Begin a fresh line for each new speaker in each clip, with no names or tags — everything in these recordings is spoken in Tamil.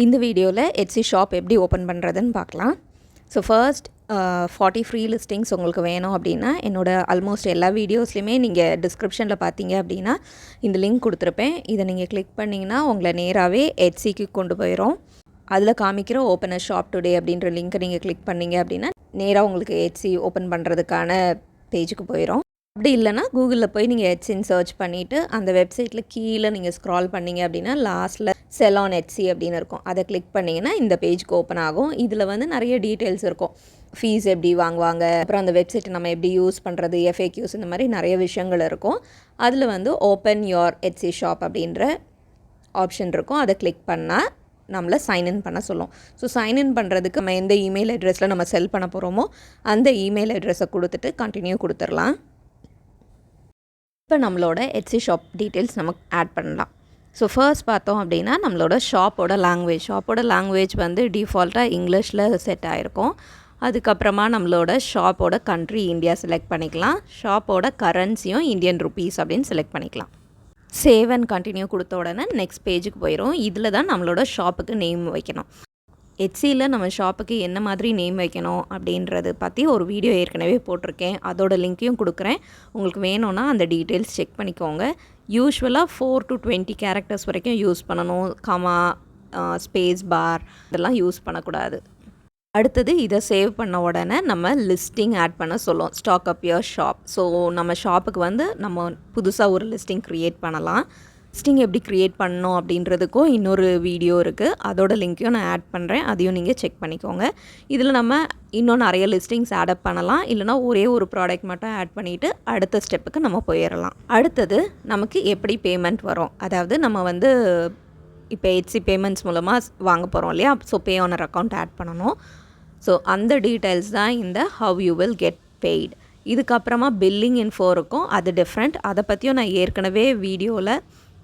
இந்த வீடியோவில் எட்ஸி ஷாப் எப்படி ஓப்பன் பண்ணுறதுன்னு பார்க்கலாம். ஸோ ஃபர்ஸ்ட் 40 ஃப்ரீ லிஸ்டிங்ஸ் உங்களுக்கு வேணும் அப்படின்னா என்னோடய ஆல்மோஸ்ட் எல்லா வீடியோஸ்லையுமே நீங்கள் டிஸ்கிரிப்ஷனில் பார்த்தீங்க அப்படின்னா இந்த லிங்க் கொடுத்துருப்பேன். இதை நீங்கள் கிளிக் பண்ணிங்கன்னா உங்களை நேராகவே எட்ஸிக்கு கொண்டு போயிடும். அதில் காமிக்கிற ஓப்பன் அ ஷாப் டுடே அப்படின்ற லிங்க்கை நீங்கள் கிளிக் பண்ணிங்க அப்படின்னா நேராக உங்களுக்கு எட்ஸி ஓப்பன் பண்ணுறதுக்கான பேஜுக்கு போயிடும். அப்படி இல்லைனா கூகுளில் போய் நீங்கள் எட்ஸின்னு சர்ச் பண்ணிவிட்டு அந்த வெப்சைட்டில் கீழே நீங்கள் ஸ்க்ரால் பண்ணிங்க அப்படின்னா லாஸ்ட்டில் செல் ஆன் எட்ஸி அப்படின்னு இருக்கும். அதை கிளிக் பண்ணிங்கன்னா இந்த பேஜுக்கு ஓப்பன் ஆகும். இதில் வந்து நிறைய டீட்டெயில்ஸ் இருக்கும். ஃபீஸ் எப்படி வாங்குவாங்க, அப்புறம் அந்த வெப்சைட்டை நம்ம எப்படி யூஸ் பண்ணுறது, FAQs இந்த மாதிரி நிறைய விஷயங்கள் இருக்கும். அதில் வந்து ஓப்பன் யோர் எட்ஸி ஷாப் அப்படின்ற ஆப்ஷன் இருக்கும். அதை கிளிக் பண்ணால் நம்மளை சைன்இன் பண்ண சொல்லும். ஸோ சைன்இன் பண்ணுறதுக்கு நம்ம எந்த இமெயில் அட்ரஸில் நம்ம செல் பண்ண போகிறோமோ அந்த இமெயில் அட்ரஸை கொடுத்துட்டு கண்டினியூ கொடுத்துடலாம். இப்போ நம்மளோட எட்ஸி ஷாப் டீட்டெயில்ஸ் நமக்கு ஆட் பண்ணலாம். ஸோ ஃபர்ஸ்ட் பார்த்தோம் அப்படின்னா நம்மளோட ஷாப்போட லாங்குவேஜ் வந்து டிஃபால்ட்டாக இங்கிலீஷில் செட் ஆகிருக்கும். அதுக்கப்புறமா நம்மளோட ஷாப்போட கண்ட்ரி இந்தியா செலக்ட் பண்ணிக்கலாம். ஷாப்போட கரன்சியும் இந்தியன் ருப்பீஸ் அப்படின்னு செலக்ட் பண்ணிக்கலாம். சேவ் அண்ட் கண்டினியூ கொடுத்த உடனே நெக்ஸ்ட் பேஜுக்கு போயிடும். இதில் தான் நம்மளோட ஷாப்புக்கு நேம் வைக்கணும். எட்ஸியில் நம்ம ஷாப்புக்கு என்ன மாதிரி நேம் வைக்கணும் அப்படின்றது பற்றி ஒரு வீடியோ ஏற்கனவே போட்டிருக்கேன். அதோட லிங்க்கையும் கொடுக்குறேன். உங்களுக்கு வேணும்னா அந்த டீட்டெயில்ஸ் செக் பண்ணிக்கோங்க. யூஸ்வலாக 4 to 20 கேரக்டர்ஸ் வரைக்கும் யூஸ் பண்ணணும். கமா, ஸ்பேஸ் பார் இதெல்லாம் யூஸ் பண்ணக்கூடாது. அடுத்தது இதை சேவ் பண்ண உடனே நம்ம லிஸ்டிங் ஆட் பண்ண சொல்லும். Stock up your shop. So நம்ம ஷாப்புக்கு வந்து நம்ம புதுசாக ஒரு லிஸ்டிங் க்ரியேட் பண்ணலாம். லிஸ்டிங் எப்படி க்ரியேட் பண்ணணும் அப்படின்றதுக்கும் இன்னொரு வீடியோ இருக்குது. அதோட லிங்க்கையும் நான் ஆட் பண்ணுறேன். அதையும் நீங்கள் செக் பண்ணிக்கோங்க. இதில் நம்ம இன்னும் நிறைய லிஸ்டிங்ஸ் ஆட் பண்ணலாம். இல்லைனா ஒரே ஒரு ப்ராடக்ட் மட்டும் ஆட் பண்ணிவிட்டு அடுத்த ஸ்டெப்புக்கு நம்ம போயிடலாம். அடுத்தது நமக்கு எப்படி பேமெண்ட் வரும், அதாவது நம்ம வந்து இப்போ எட்ஸி பேமெண்ட்ஸ் மூலமாக வாங்க போகிறோம் இல்லையா. ஸோ பே ஆனர் அக்கௌண்ட் ஆட் பண்ணணும். ஸோ அந்த டீட்டெயில்ஸ் தான் இந்த how you will get paid. இதுக்கப்புறமா பில்லிங் இன்ஃபோ இருக்கும். அது டிஃப்ரெண்ட். அதை பற்றியும் நான் ஏற்கனவே வீடியோவில்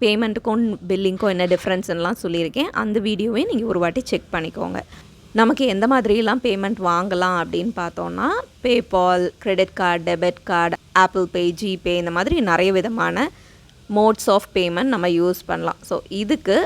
பேமெண்ட்டுக்கும் பில்லிங்க்கும் என்ன டிஃப்ரென்ஸ்லாம் சொல்லியிருக்கேன். அந்த வீடியோவையும் நீங்கள் ஒரு வாட்டி செக் பண்ணிக்கோங்க. நமக்கு எந்த மாதிரிலாம் பேமெண்ட் வாங்கலாம் அப்படின்னு பார்த்தோன்னா PayPal, credit card, debit card, Apple Pay, GPay இந்த மாதிரி நிறைய விதமான மோட்ஸ் ஆஃப் பேமெண்ட் நம்ம யூஸ் பண்ணலாம். ஸோ இதுக்கு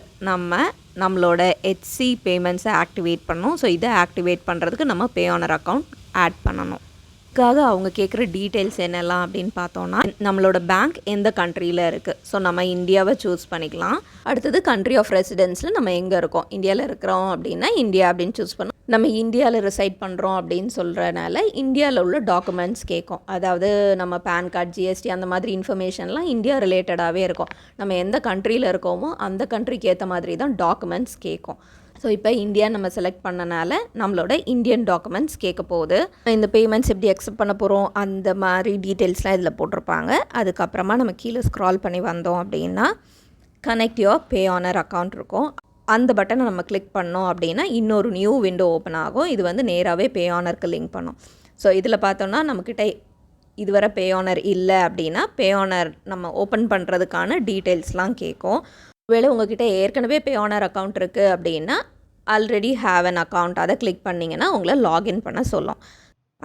நம்மளோட எட்ஸி பேமெண்ட்ஸை ஆக்டிவேட் பண்ணணும். ஸோ இதை ஆக்டிவேட் பண்ணுறதுக்கு நம்ம பே ஆனர் அக்கௌண்ட் ஆட் பண்ணணும். அதுக்காக அவங்க கேட்குற டீட்டெயில்ஸ் என்னெல்லாம் அப்படின்னு பார்த்தோன்னா நம்மளோட பேங்க் எந்த கண்ட்ரியில் இருக்குது. ஸோ நம்ம இந்தியாவை சூஸ் பண்ணிக்கலாம். அடுத்தது கண்ட்ரி ஆஃப் ரெசிடென்ஸில் நம்ம எங்கே இருக்கோம். இந்தியாவில் இருக்கிறோம் அப்படின்னா இந்தியா அப்படின்னு சூஸ் பண்ணோம். நம்ம இந்தியாவில் ரிசைட் பண்ணுறோம் அப்படின்னு சொல்கிறனால இந்தியாவில் உள்ள டாக்குமெண்ட்ஸ் கேட்கும். அதாவது நம்ம பேன் கார்டு, GST அந்த மாதிரி இன்ஃபர்மேஷன்லாம் இந்தியா ரிலேட்டடாகவே இருக்கும். நம்ம எந்த கண்ட்ரியில் இருக்கோமோ அந்த கண்ட்ரிக்கு ஏற்ற மாதிரி தான் டாக்குமெண்ட்ஸ் கேட்கும். ஸோ இப்போ இந்தியா நம்ம செலக்ட் பண்ணனால நம்மளோட இந்தியன் டாக்குமெண்ட்ஸ் கேட்க போகுது. இந்த பேமெண்ட்ஸ் எப்படி அக்செப்ட் பண்ண போகிறோம் அந்த மாதிரி டீட்டெயில்ஸ்லாம் இதில் போட்டிருப்பாங்க. அதுக்கப்புறமா நம்ம கீழே ஸ்க்ரால் பண்ணி வந்தோம் அப்படின்னா connect your pay honour account இருக்கும். அந்த பட்டனை நம்ம கிளிக் பண்ணோம் அப்படின்னா இன்னொரு நியூ விண்டோ ஓப்பன் ஆகும். இது வந்து நேராகவே பே ஆனருக்கு லிங்க் பண்ணும். ஸோ இதில் பார்த்தோன்னா நம்மக்கிட்ட இதுவரை பே ஆனர் இல்லை அப்படின்னா பே ஆனர் நம்ம ஓப்பன் பண்ணுறதுக்கான டீட்டெயில்ஸ்லாம் கேட்கும். ஒருவேளை உங்கள்கிட்ட ஏற்கனவே பே ஆனர் அக்கௌண்ட் இருக்குது அப்படின்னா ஆல்ரெடி ஹேவ் அன் அக்கௌண்ட் அதை கிளிக் பண்ணிங்கன்னா உங்களை லாகின் பண்ண சொல்லும்.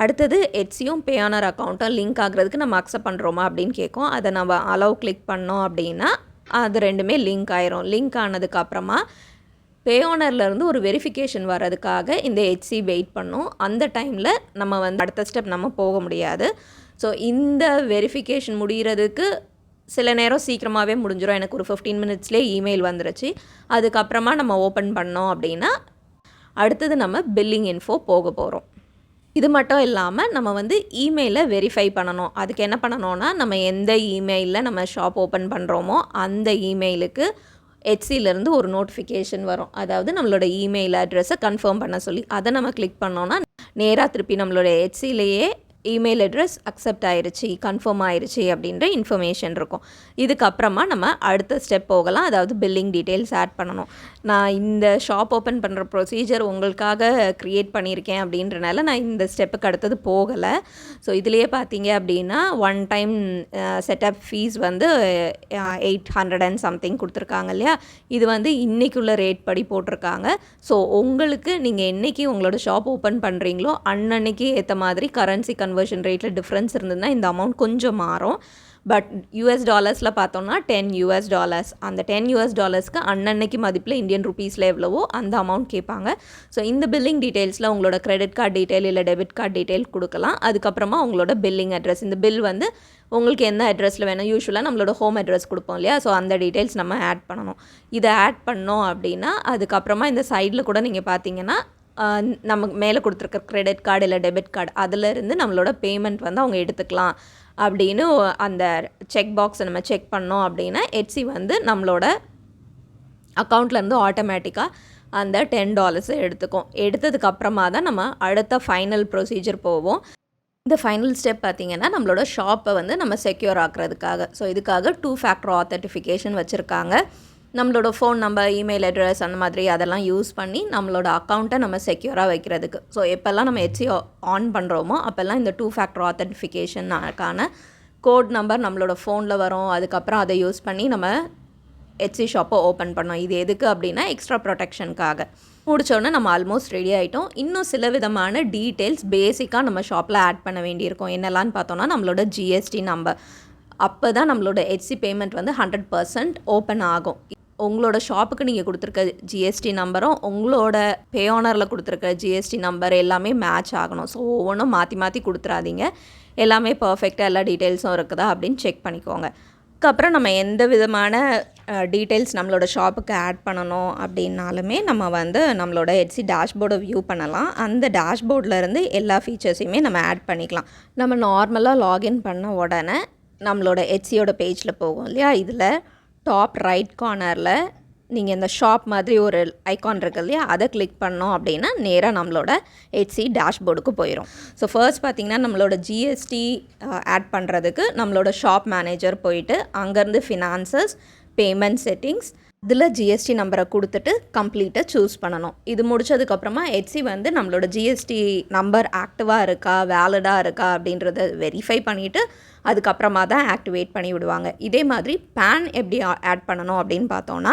அடுத்தது எட்ஸியும் பே ஆனர் அக்கௌண்ட்டும் லிங்க் ஆகிறதுக்கு நம்ம அக்செப்ட் பண்ணுறோமா அப்படின்னு கேட்கும். அதை நம்ம அலோவ் கிளிக் பண்ணோம் அப்படின்னா அது ரெண்டுமே லிங்க் ஆயிரும். லிங்க் ஆனதுக்கப்புறமா பே ஆனர்லேருந்து ஒரு வெரிஃபிகேஷன் வர்றதுக்காக இந்த எட்ஸி வெயிட் பண்ணும். அந்த டைமில் நம்ம வந்து அடுத்த ஸ்டெப் நம்ம போக முடியாது. ஸோ இந்த வெரிஃபிகேஷன் முடிகிறதுக்கு சில நேரம் சீக்கிரமாகவே முடிஞ்சிடும். எனக்கு ஒரு 15 மினிட்ஸ்லேயே இமெயில் வந்துருச்சு. அதுக்கப்புறமா நம்ம ஓப்பன் பண்ணோம் அப்படின்னா அடுத்தது நம்ம பில்லிங் இன்ஃபோ போக போகிறோம். இது மட்டும் இல்லாமல் நம்ம வந்து இமெயிலை வெரிஃபை பண்ணணும். அதுக்கு என்ன பண்ணணும்னா நம்ம எந்த இமெயிலில் நம்ம ஷாப் ஓப்பன் பண்ணுறோமோ அந்த இமெயிலுக்கு எட்ஸிலேருந்து ஒரு நோட்டிஃபிகேஷன் வரும். அதாவது நம்மளோட இமெயில் அட்ரஸை கன்ஃபார்ம் பண்ண சொல்லி அதை நம்ம கிளிக் பண்ணோன்னா நேராக திருப்பி நம்மளோட எட்ஸிலேயே இமெயில் அட்ரஸ் அக்செப்ட் ஆயிடுச்சு, கன்ஃபார்ம் ஆயிடுச்சு அப்படின்ற இன்ஃபர்மேஷன் இருக்கும். இதுக்கப்புறமா நம்ம அடுத்த ஸ்டெப் போகலாம். அதாவது பில்லிங் டீட்டெயில்ஸ் ஆட் பண்ணணும். நான் இந்த ஷாப் ஓப்பன் பண்ணுற ப்ரொசீஜர் உங்களுக்காக க்ரியேட் பண்ணியிருக்கேன் அப்படின்றனால நான் இந்த ஸ்டெப்புக்கு அடுத்தது போகலை. ஸோ இதுலேயே பார்த்தீங்க அப்படின்னா ஒன் டைம் செட்டப் ஃபீஸ் வந்து 800 and something கொடுத்துருக்காங்க இல்லையா. இது வந்து இன்றைக்குள்ள ரேட் படி போட்டிருக்காங்க. ஸோ உங்களுக்கு நீங்கள் என்றைக்கு உங்களோட ஷாப் ஓப்பன் பண்ணுறீங்களோ அன்னன்னைக்கு ஏற்ற மாதிரி கரன்சி கன்வர்ஷன் ரேட்டில் டிஃப்ரென்ஸ் இருந்ததுன்னா இந்த அமௌண்ட் கொஞ்சம் மாறும். பட் யூஎஸ் டாலர்ஸில் பார்த்தோம்னா $10 அந்த $10 அன்னன்னைக்கு மதிப்பில் இந்தியன் ருபீஸில் எவ்வளவோ அந்த அமௌண்ட் கேட்பாங்க. ஸோ இந்த பில்லிங் டீட்டெயில்ஸில் உங்களோட கிரெடிட் கார்டு டீட்டெயில் இல்லை டெபிட் கார்டு டீட்டெயில் கொடுக்கலாம். அதுக்கப்புறமா உங்களோட பில்லிங் அட்ரஸ், இந்த பில் வந்து உங்களுக்கு எந்த அட்ரஸில் வேணும், யூஸ்வலாக நம்மளோட ஹோம் அட்ரஸ் கொடுப்போம் இல்லையா, ஸோ அந்த டீட்டெயில்ஸ் நம்ம ஆட் பண்ணணும். இதை ஆட் பண்ணோம் அப்படின்னா அதுக்கப்புறமா இந்த சைடில் கூட நீங்கள் பார்த்தீங்கன்னா நமக்கு மேலே கொடுத்துருக்க கிரெடிட் கார்டு இல்லை டெபிட் கார்டு அதிலேருந்து நம்மளோட பேமெண்ட் வந்து அவங்க எடுத்துக்கலாம் அப்படின்னு அந்த செக் பாக்ஸை நம்ம செக் பண்ணோம் அப்படின்னா எட்ஸி வந்து நம்மளோட அக்கௌண்ட்லேருந்து ஆட்டோமேட்டிக்காக அந்த $10 எடுத்துக்கும். எடுத்ததுக்கப்புறமா தான் நம்ம அடுத்த ஃபைனல் ப்ரொசீஜர் போவோம். இந்த ஃபைனல் ஸ்டெப் பார்த்திங்கன்னா நம்மளோட ஷாப்பை வந்து நம்ம செக்யூர் ஆக்குறதுக்காக. ஸோ இதுக்காக 2 ஃபேக்டர் ஆத்தென்டிஃபிகேஷன் வச்சுருக்காங்க. நம்மளோட ஃபோன் நம்பர், இமெயில் அட்ரஸ் அந்த மாதிரி அதெல்லாம் யூஸ் பண்ணி நம்மளோட அக்கௌண்ட்டை நம்ம செக்யூராக வைக்கிறதுக்கு. ஸோ எப்போல்லாம் நம்ம எட்ஸி ஆன் பண்ணுறோமோ அப்போல்லாம் இந்த 2 ஃபேக்டர் ஆத்தென்டிஃபிகேஷனுக்கான கோட் நம்பர் நம்மளோட ஃபோனில் வரும். அதுக்கப்புறம் அதை யூஸ் பண்ணி நம்ம எட்ஸி ஷாப்பை ஓப்பன் பண்ணோம். இது எதுக்கு அப்படின்னா எக்ஸ்ட்ரா ப்ரொடெக்ஷனுக்காக. முடித்தோடனே நம்ம ஆல்மோஸ்ட் ரெடி ஆகிட்டோம். இன்னும் சில விதமான டீட்டெயில்ஸ் பேசிக்காக நம்ம ஷாப்பில் ஆட் பண்ண வேண்டியிருக்கும். என்னெல்லான்னு பார்த்தோன்னா நம்மளோட ஜிஎஸ்டி நம்பர். அப்போ தான் நம்மளோட எட்ஸி பேமெண்ட் வந்து 100% ஓப்பன் ஆகும். உங்களோட ஷாப்புக்கு நீங்கள் கொடுத்துருக்க ஜிஎஸ்டி நம்பரும் உங்களோட பே ஆனரில் கொடுத்துருக்க ஜிஎஸ்டி நம்பர் எல்லாமே மேட்ச் ஆகணும். ஸோ ஒவ்வொன்றும் மாற்றி மாற்றி கொடுத்துறாதீங்க. எல்லாமே பர்ஃபெக்டாக எல்லா டீட்டெயில்ஸும் இருக்குதா அப்படின்னு செக் பண்ணிக்கோங்க. அதுக்கப்புறம் நம்ம எந்த விதமான டீட்டெயில்ஸ் நம்மளோட ஷாப்புக்கு ஆட் பண்ணணும் அப்படின்னாலுமே நம்ம வந்து நம்மளோட எட்ஸி டேஷ்போர்டை வியூ பண்ணலாம். அந்த டேஷ்போர்ட்லேருந்து எல்லா ஃபீச்சர்ஸையுமே நம்ம ஆட் பண்ணிக்கலாம். நம்ம நார்மலாக லாகின் பண்ண உடனே நம்மளோட எட்ஸியோட பேஜில் போகும் இல்லையா, இதில் டாப் ரைட் கார்னரில் நீங்கள் இந்த ஷாப் மாதிரி ஒரு ஐக்கான் இருக்குது இல்லையா, அதை கிளிக் பண்ணோம் அப்படின்னா நேராக நம்மளோட எட்ஸி டேஷ்போர்டுக்கு போயிடும். ஸோ ஃபர்ஸ்ட் பார்த்திங்கன்னா நம்மளோட ஜிஎஸ்டி ஆட் பண்ணுறதுக்கு நம்மளோட ஷாப் மேனேஜர் போயிட்டு அங்கேருந்து ஃபினான்சஸ், பேமெண்ட் செட்டிங்ஸ், இதில் ஜிஎஸ்டி நம்பரை கொடுத்துட்டு கம்ப்ளீட்டாக சூஸ் பண்ணணும். இது முடித்ததுக்கப்புறமா எட்ஸி வந்து நம்மளோட ஜிஎஸ்டி நம்பர் ஆக்டிவாக இருக்கா, வேலிடாக இருக்கா அப்படின்றத வெரிஃபை பண்ணிவிட்டு அதுக்கப்புறமா தான் ஆக்டிவேட் பண்ணி விடுவாங்க. இதே மாதிரி பேன் எப்படி ஆட் பண்ணணும் அப்படின்னு பார்த்தோன்னா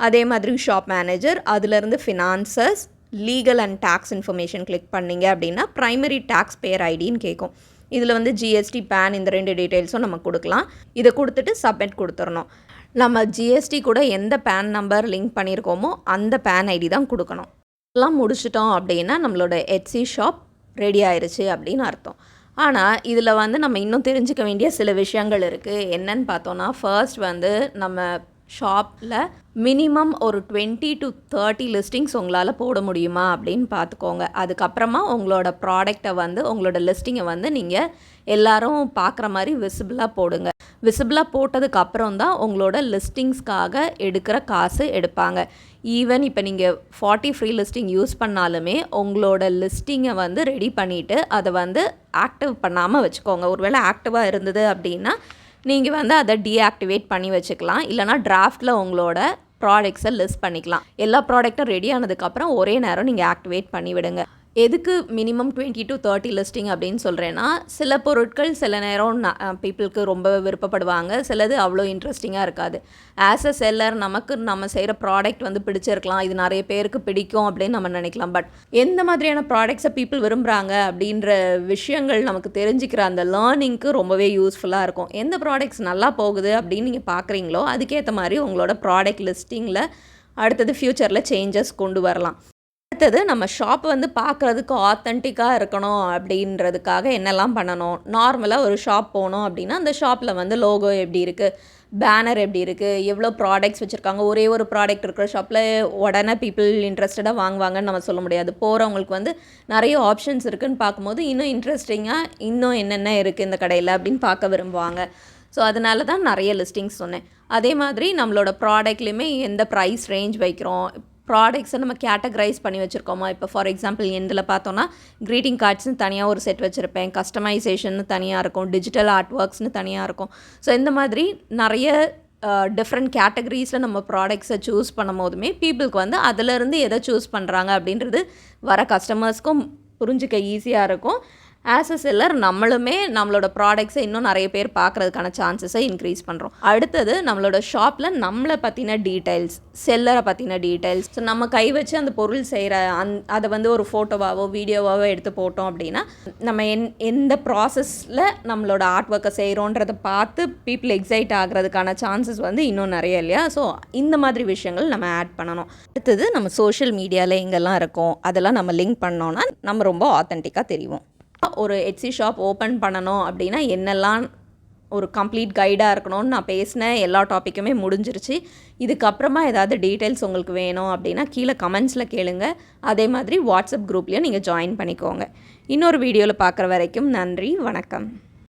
அதே மாதிரி ஷாப் மேனேஜர், அதிலேருந்து finances, legal and tax information click பண்ணிங்க அப்படின்னா ப்ரைமரி டேக்ஸ் பேர் ஐடின்னு கேட்கும். இதில் வந்து ஜிஎஸ்டி, பேன் இந்த 2 டீட்டெயில்ஸும் நம்ம கொடுக்கலாம். இதை கொடுத்துட்டு சப்மிட் கொடுத்துடணும். நம்ம ஜிஎஸ்டி கூட எந்த பேன் நம்பர் லிங்க் பண்ணியிருக்கோமோ அந்த பேன் ஐடி தான் கொடுக்கணும். எல்லாம் முடிச்சிட்டோம் அப்படின்னா நம்மளோட எட்ஸி ஷாப் ரெடி ஆயிடுச்சு அப்படின்னு அர்த்தம். ஆனால் இதில் வந்து நம்ம இன்னும் தெரிஞ்சுக்க வேண்டிய சில விஷயங்கள் இருக்குது. என்னன்னு பார்த்தோன்னா ஃபர்ஸ்ட் வந்து நம்ம ஷாப்பில் மினிமம் ஒரு 20 to 30 லிஸ்டிங்ஸ் உங்களால் போட முடியுமா அப்படின்னு பார்த்துக்கோங்க. அதுக்கப்புறமா உங்களோட ப்ராடக்டை வந்து உங்களோட லிஸ்டிங்கை வந்து நீங்கள் எல்லோரும் பார்க்குற மாதிரி விசிபிளாக போடுங்க. விசிபிளாக போட்டதுக்கப்புறம் தான் உங்களோட லிஸ்டிங்ஸ்க்காக எடுக்கிற காசு எடுப்பாங்க. ஈவன் இப்போ நீங்கள் 40 ஃப்ரீ லிஸ்டிங் யூஸ் பண்ணாலுமே உங்களோட லிஸ்டிங்கை வந்து ரெடி பண்ணிவிட்டு அதை வந்து ஆக்டிவ் பண்ணாமல் வச்சுக்கோங்க. ஒருவேளை ஆக்டிவாக இருந்தது அப்படின்னா நீங்கள் வந்து அதை டீஆக்டிவேட் பண்ணி வச்சுக்கலாம். இல்லைனா டிராஃப்டில் உங்களோட ப்ராடக்ட்ஸை லிஸ்ட் பண்ணிக்கலாம். எல்லா ப்ராடக்ட்டும் ரெடி ஆனதுக்கப்புறம் ஒரே நேரம் நீங்கள் ஆக்டிவேட் பண்ணி விடுங்க. எதுக்கு மினிமம் 20 to 30 லிஸ்டிங் அப்படின்னு சொல்கிறேன்னா, சில பொருட்கள் சில நேரம் பீப்புளுக்கு ரொம்ப விருப்பப்படுவாங்க, சிலது அவ்வளோ இன்ட்ரெஸ்டிங்காக இருக்காது. ஆஸ் அ செல்லர் நமக்கு நம்ம செய்கிற ப்ராடக்ட் வந்து பிடிச்சிருக்கலாம், இது நிறைய பேருக்கு பிடிக்கும் அப்படின்னு நம்ம நினைக்கலாம். பட் எந்த மாதிரியான ப்ராடக்ட்ஸை பீப்புள் விரும்புகிறாங்க அப்படின்ற விஷயங்கள் நமக்கு தெரிஞ்சுக்கிற அந்த லேர்னிங்க்கு ரொம்பவே யூஸ்ஃபுல்லாக இருக்கும். எந்த ப்ராடக்ட்ஸ் நல்லா போகுது அப்படின்னு நீங்கள் பார்க்குறீங்களோ அதுக்கேற்ற மாதிரி உங்களோட ப்ராடக்ட் லிஸ்டிங்கில் அடுத்தது ஃப்யூச்சரில் சேஞ்சஸ் கொண்டு வரலாம். அடுத்தது நம்ம ஷாப் வந்து பார்க்குறதுக்கு ஆத்தென்டிக்காக இருக்கணும் அப்படின்றதுக்காக என்னெல்லாம் பண்ணணும். நார்மலாக ஒரு ஷாப் போனோம் அப்படின்னா அந்த ஷாப்பில் வந்து லோகோ எப்படி இருக்குது, பேனர் எப்படி இருக்குது, எவ்வளோ ப்ராடக்ட்ஸ் வச்சுருக்காங்க. ஒரே ஒரு ப்ராடக்ட் இருக்கிற ஷாப்பில் உடனே பீப்புள் இன்ட்ரெஸ்டடாக வாங்குவாங்கன்னு நம்ம சொல்ல முடியாது. போகிறவங்களுக்கு வந்து நிறைய ஆப்ஷன்ஸ் இருக்குதுன்னு பார்க்கும்போது இன்னும் இன்ட்ரெஸ்டிங்காக இன்னும் என்னென்ன இருக்குது இந்த கடையில் அப்படின்னு பார்க்க விரும்புவாங்க. ஸோ அதனால தான் நிறைய லிஸ்டிங்ஸ் சொன்னேன். அதே மாதிரி நம்மளோட ப்ராடக்ட்லேயுமே எந்த ப்ரைஸ் ரேஞ்ச் வைக்கிறோம், ப்ராடக்ட்ஸை நம்ம கேட்டகரைஸ் பண்ணி வச்சுருக்கோமா. இப்போ ஃபார் எக்ஸாம்பிள் இதில் பார்த்தோன்னா க்ரீட்டிங் கார்ட்ஸ்னு தனியாக ஒரு செட் வச்சுருப்பேன், கஸ்டமைசேஷன் தனியாக இருக்கும், டிஜிட்டல் ஆர்ட் ஒர்க்ஸ்னு தனியாக இருக்கும். ஸோ இந்த மாதிரி நிறைய டிஃப்ரெண்ட் கேட்டகரிஸில் நம்ம ப்ராடக்ட்ஸை சூஸ் பண்ணும் போதுமே பீப்புளுக்கு வந்து அதிலேருந்து எதை சூஸ் பண்ணுறாங்க அப்படின்றது வர கஸ்டமர்ஸ்க்கும் புரிஞ்சிக்க ஈஸியாக இருக்கும். ஆஸ் அ செல்லர் நம்மளுமே நம்மளோட ப்ராடக்ட்ஸை இன்னும் நிறைய பேர் பார்க்குறதுக்கான சான்சஸை இன்க்ரீஸ் பண்ணுறோம். அடுத்தது நம்மளோட ஷாப்பில் நம்மளை பற்றின டீட்டெயில்ஸ், செல்லரை பற்றின டீட்டெயில்ஸ், ஸோ நம்ம கை வச்சு அந்த பொருள் செய்கிற அதை வந்து ஒரு ஃபோட்டோவாவோ வீடியோவாவோ எடுத்து போட்டோம் அப்படின்னா நம்ம எந்த ப்ராசஸில் நம்மளோட ஆர்ட் ஒர்க்கை செய்கிறோன்றதை பார்த்து பீப்புள் எக்ஸைட் ஆகிறதுக்கான சான்சஸ் வந்து இன்னும் நிறைய இல்லையா? ஸோ இந்த மாதிரி விஷயங்கள் நம்ம ஆட் பண்ணணும். அடுத்தது நம்ம சோஷியல் மீடியாவில் எங்கெல்லாம் இருக்கோம் அதெல்லாம் நம்ம லிங்க் பண்ணோன்னா நம்ம ரொம்ப ஆத்தென்டிக்காக தெரியும். ஒரு எட்ஸி ஷாப் ஓப்பன் பண்ணணும் அப்படின்னா என்னெல்லாம் ஒரு கம்ப்ளீட் கைடாக இருக்கணும்னு நான் பேசினேன். எல்லா டாப்பிக்குமே முடிஞ்சிருச்சு. இதுக்கப்புறமா ஏதாவது டீட்டெயில்ஸ் உங்களுக்கு வேணும் அப்படின்னா கீழே கமெண்ட்ஸில் கேளுங்க. அதே மாதிரி வாட்ஸ்அப் குரூப்லேயும் நீங்கள் ஜாயின் பண்ணிக்கோங்க. இன்னொரு வீடியோவில் பார்க்குற வரைக்கும் நன்றி, வணக்கம்.